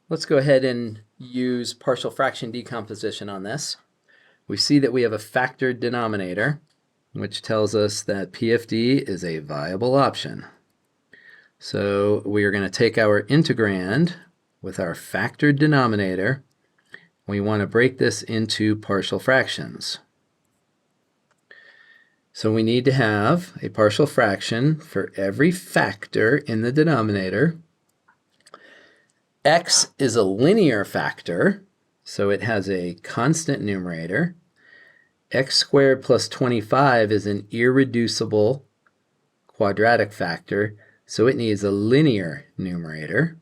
Let's go ahead and use partial fraction decomposition on this. We see that we have a factored denominator, which tells us that PFD is a viable option. So we are going to take our integrand with our factored denominator. We want to break this into partial fractions. So we need to have a partial fraction for every factor in the denominator. X is a linear factor, so it has a constant numerator. X squared plus 25 is an irreducible quadratic factor, so it needs a linear numerator.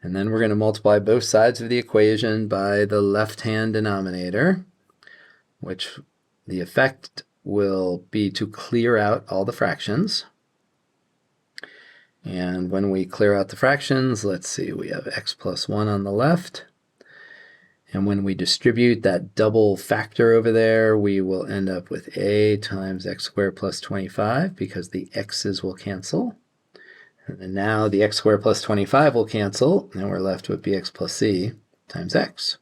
And then we're going to multiply both sides of the equation by the left-hand denominator, which the effect will be to clear out all the fractions. And when we clear out the fractions, let's see, we have x plus 1 on the left. And when we distribute that double factor over there, we will end up with a times x squared plus 25 because the x's will cancel. And then now the x squared plus 25 will cancel, and we're left with bx plus c times x.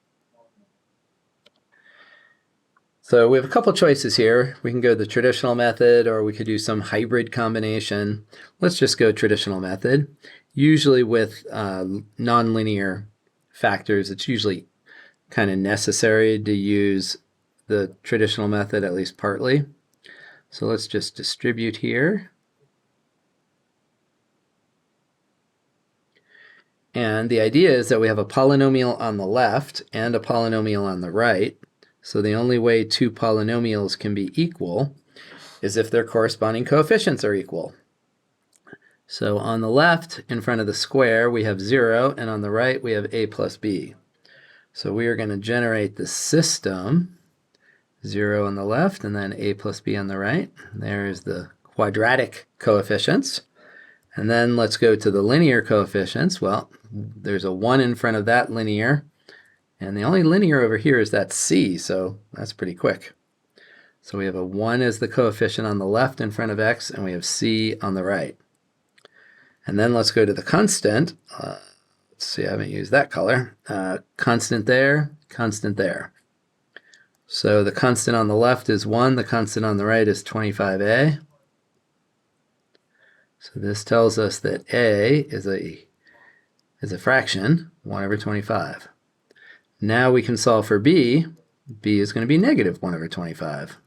So we have a couple choices here. We can go the traditional method, or we could do some hybrid combination. Let's just go traditional method. Usually with nonlinear factors, it's usually kind of necessary to use the traditional method, at least partly. So let's just distribute here. And the idea is that we have a polynomial on the left and a polynomial on the right. So the only way two polynomials can be equal is if their corresponding coefficients are equal. So on the left, in front of the square, we have 0, and on the right, we have a plus b. So we are going to generate the system, 0 on the left, and then a plus b on the right. There's the quadratic coefficients. And then let's go to the linear coefficients. Well, there's a 1 in front of that linear. And the only linear over here is that c, so that's pretty quick. So we have a 1 as the coefficient on the left in front of x, and we have c on the right. And then let's go to the constant. Let's see, I haven't used that color. Constant there, constant there. So the constant on the left is 1, the constant on the right is 25a. So this tells us that a is a fraction, 1 over 25. Now we can solve for b. b is going to be negative 1 over 25.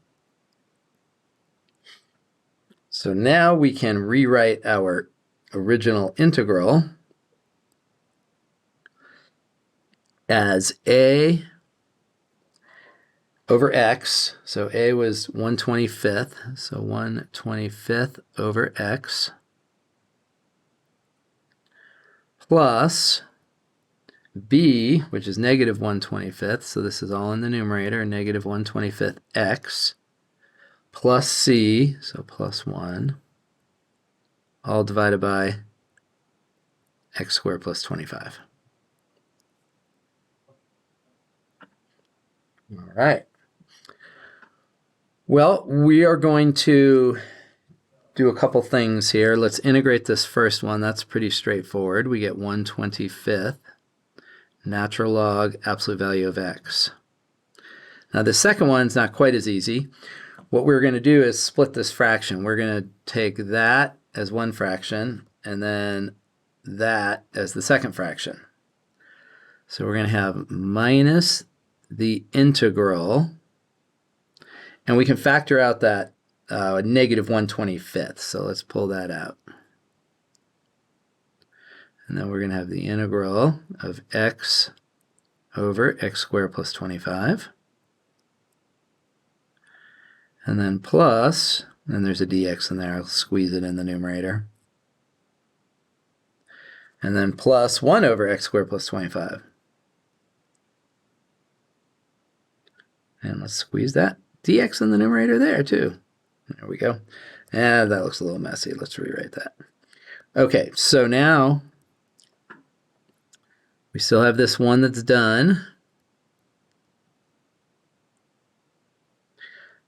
So now we can rewrite our original integral as a over x. So a was 1/25th, so 1/25th over x plus b, which is negative 1/25th, so this is all in the numerator, negative 1/25th x, plus c, so plus 1, all divided by x squared plus 25. All right. Well, we are going to do a couple things here. Let's integrate this first one. That's pretty straightforward. We get 1/25th. Natural log absolute value of x. Now the second one's not quite as easy. What we're going to do is split this fraction. We're going to take that as one fraction and then that as the second fraction. So we're going to have minus the integral, and we can factor out that negative 1/25th. So let's pull that out. And then we're going to have the integral of x over x squared plus 25. And then plus, and there's a dx in there, I'll squeeze it in the numerator. And then plus 1 over x squared plus 25. And let's squeeze that dx in the numerator there too. There we go. And that looks a little messy. Let's rewrite that. Okay, so now we still have this one that's done.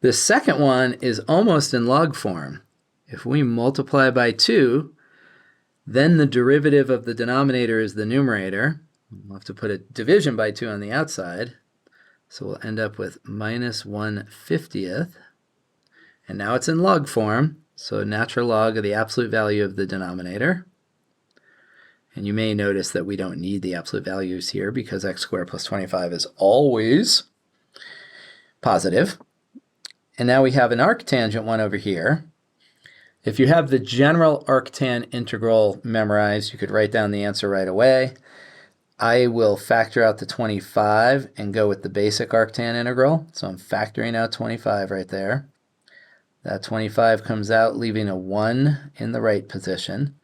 This second one is almost in log form. If we multiply by 2, Then the derivative of the denominator is the numerator. We'll have to put a division by 2 on the outside. So we'll end up with minus 1/50th. And now it's in log form, so natural log of the absolute value of the denominator. And you may notice that we don't need the absolute values here because x squared plus 25 is always positive. And now we have an arctangent one over here. If you have the general arctan integral memorized, you could write down the answer right away. I will factor out the 25 and go with the basic arctan integral. So I'm factoring out 25 right there. That 25 comes out, leaving a 1 in the right position.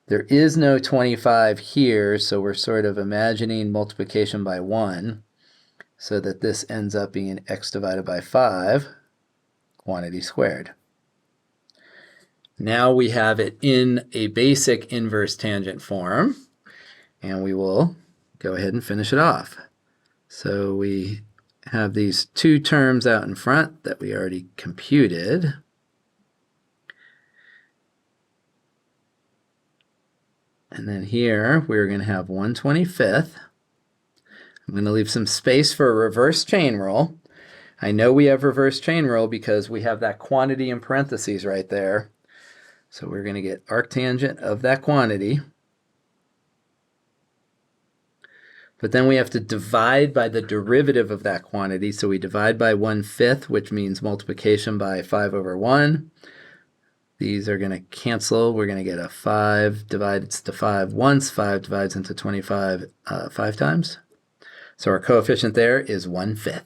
There is no 25 here, so we're sort of imagining multiplication by 1 so that this ends up being x divided by 5, quantity squared. Now we have it in a basic inverse tangent form, and we will go ahead and finish it off. So we have these two terms out in front that we already computed. And then here we're going to have 1/25. I'm going to leave some space for a reverse chain rule. I know we have reverse chain rule because we have that quantity in parentheses right there. So we're going to get arctangent of that quantity. But then we have to divide by the derivative of that quantity. So we divide by 1/5, which means multiplication by 5/1. These are going to cancel. We're going to get a 5 divides to 5 once. 5 divides into 25 5 times. So our coefficient there is 1/5.